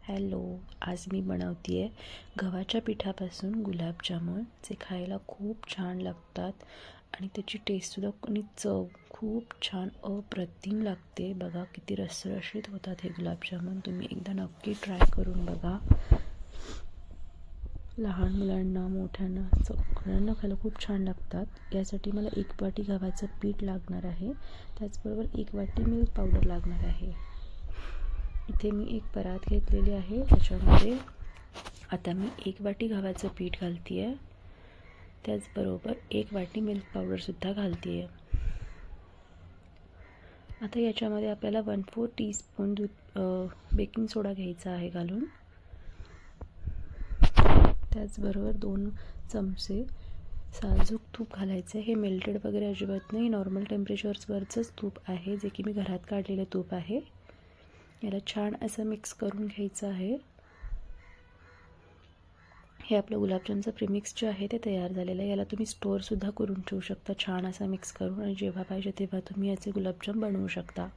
Hello, आज मी बनवते आहे गव्हाच्या पिठापासून गुलाबजामुन, जे खायला खूप छान लागतात आणि त्याची टेस्टसुद्धा आणि चव खूप छान अप्रतिम लागते. बघा किती रसरशीत होतात हे गुलाबजामुन. तुम्ही एकदा नक्की ट्राय करून बघा. लहान मुलांना, मोठ्यांना, सगळ्यांना खायला खूप छान लागतात. यासाठी मला 1 वाटी गव्हाचं पीठ लागणार आहे. त्याचबरोबर 1 वाटी मिल्क पावडर लागणार आहे. इथे मी एक परात घेतलेली आहे. त्याच्यामध्ये आता मी 1 वाटी गव्हाचं पीठ घालते आहे. त्याचबरोबर 1 वाटी मिल्क पावडरसुद्धा घालते आहे. आता याच्यामध्ये आपल्याला 1/4 टीस्पून बेकिंग सोडा घ्यायचा आहे घालून. त्याचबरोबर 2 चमचे साजूक तूप घालायचं आहे. हे मेल्टेड वगैरे अजिबात नाही, नॉर्मल टेम्परेचरवरचंच तूप आहे, जे की मी घरात काढलेलं तूप आहे. याला छान असं मिक्स करून घ्यायचं आहे. हे आपलं गुलाबजामचं प्रीमिक्स जे आहे ते तयार झालेलं आहे. याला तुम्ही स्टोअरसुद्धा करून ठेवू शकता छान असा मिक्स करून, आणि जेव्हा पाहिजे तेव्हा तुम्ही याचे गुलाबजाम बनवू शकता.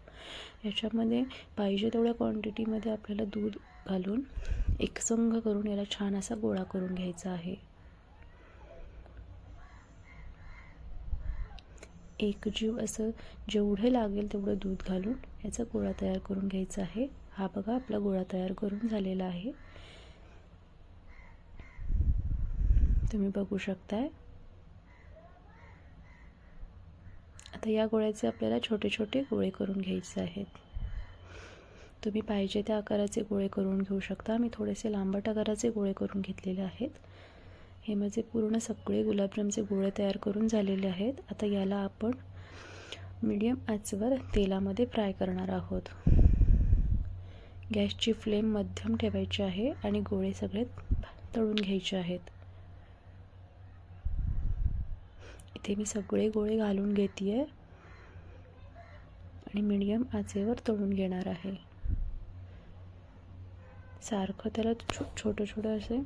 याच्यामध्ये पाहिजे तेवढ्या क्वांटिटीमध्ये आपल्याला दूध घालून एकसंघ करून याला छान असा गोळा करून घ्यायचा आहे. एकजीव असं जेवढे लागेल तेवढं दूध घालून याचा गोळा तयार करून घ्यायचा आहे. हा बघा आपला गोळा तयार करून झालेला आहे, तुम्ही बघू शकताय. आता या गोळ्याचे आपल्याला छोटे छोटे गोळे करून घ्यायचे आहेत. तुम्ही पाहिजे त्या आकाराचे गोळे करून घेऊ शकता. मी थोडेसे लांबट आकाराचे गोळे करून घेतलेले आहेत. हे माझे पूर्ण सगळे गुलाबजामचे गोळे तयार करून झालेले आहेत. आता याला आपण मीडियम आचेवर तेलामध्ये फ्राय करणार आहोत. गॅसची फ्लेम मध्यम ठेवायची आहे आणि गोळे सगळे तळून घ्यायचे आहेत. इथे मी सगळे गोळे घालून घेते आहे आणि मीडियम आचेवर तळून घेणार आहे. सारखं त्याला छोटं छोटं असे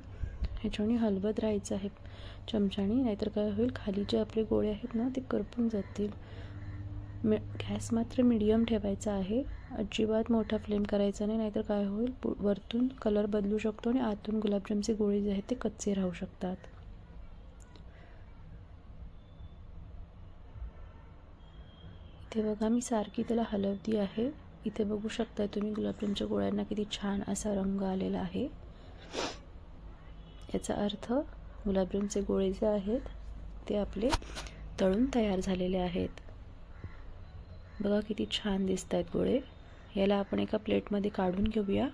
ह्याच्याने हलवत राहायचं आहे चमच्याने, नाहीतर काय होईल, खाली जे आपले गोळे आहेत ना ते करपून जातील. गॅस मात्र मीडियम ठेवायचा आहे, अजिबात मोठा फ्लेम करायचा नाही, नाहीतर काय होईल, वरतून कलर बदलू शकतो आणि आतून गुलाबजामचे गोळे जे आहेत ते कच्चे राहू शकतात. इथे बघा मी सारखी त्याला हलवती आहे. इथे बघू शकता तुम्ही गुलाबजामच्या गोळ्यांना किती छान असा रंग आलेला आहे. याचा अर्थ गुलाबजामचे गोळे जे आहेत ते आपले तळून तयार झालेले आहेत. बघा किती छान दिसत आहेत गोळे. याला आपण एका प्लेटमध्ये काढून घेऊया.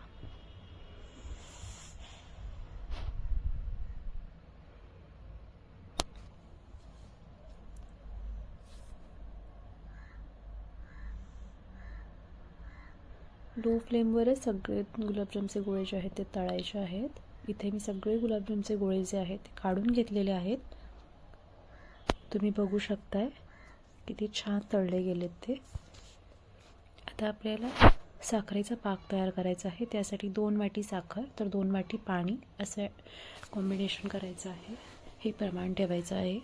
लो फ्लेमवरच सगळे गुलाबजामचे गोळे जे आहेत ते तळायचे आहेत. इथे मी सगळे गुलाबजामचे गोळे जे आहेत ते काढून घेतलेले आहेत. तुम्ही बघू शकताय किती छान तळले गेलेत ते. आता आपल्याला साखरेचा पाक तयार करायचा आहे. त्यासाठी 2 वाटी साखर तर 2 वाटी पाणी असं कॉम्बिनेशन करायचं आहे. हे प्रमाण ठेवायचं आहे.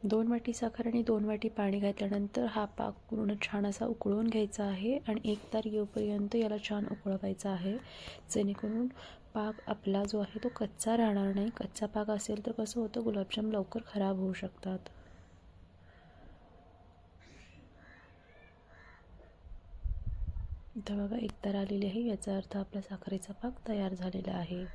दोन वाटी साखर आणि 2 वाटी पाणी घातल्यानंतर हा पाक पूर्ण छान असा उकळून घ्यायचा आहे आणि 1 तार येऊपर्यंत याला छान उकळवायचा आहे, जेणेकरून पाक आपला जो आहे तो कच्चा राहणार नाही. कच्चा पाक असेल तर कसं होतं, गुलाबजाम लवकर खराब होऊ शकतात. इथं बघा 1 तार आलेली आहे, याचा अर्थ आपला साखरेचा पाक तयार झालेला आहे.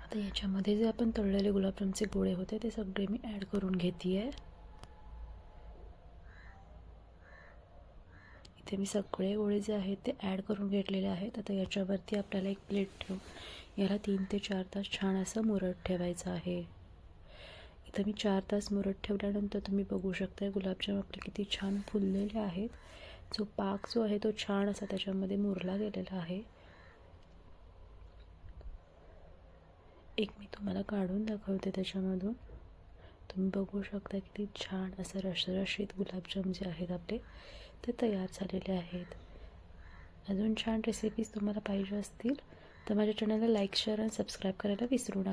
आता याच्यामध्ये जे आपण तळलेले गुलाबजामचे गोळे होते ते सगळे मी ॲड करून घेते आहे. इथे मी सगळे गोळे जे आहेत ते ॲड करून घेतलेले आहेत. आता याच्यावरती आपल्याला एक प्लेट ठेवून याला 3 ते 4 तास छान असं मुरत ठेवायचं आहे. इथं मी 4 तास मुरत ठेवल्यानंतर तुम्ही बघू शकता गुलाबजाम आपले किती छान फुललेले आहेत. जो पाक जो आहे तो छान असा त्याच्यामध्ये मुरला गेलेला आहे. एक मी तुम्हाला काढून दाखवते त्याच्यामधून. तुम्ही बघू शकता किती छान असं रसरशीत गुलाबजाम जे आहेत आपले ते तयार झालेले आहेत. अजून छान रेसिपीज तुम्हाला पाहिजे असतील तर माझ्या चॅनलला लाईक, शेअर आणि सबस्क्राईब करायला विसरू नका.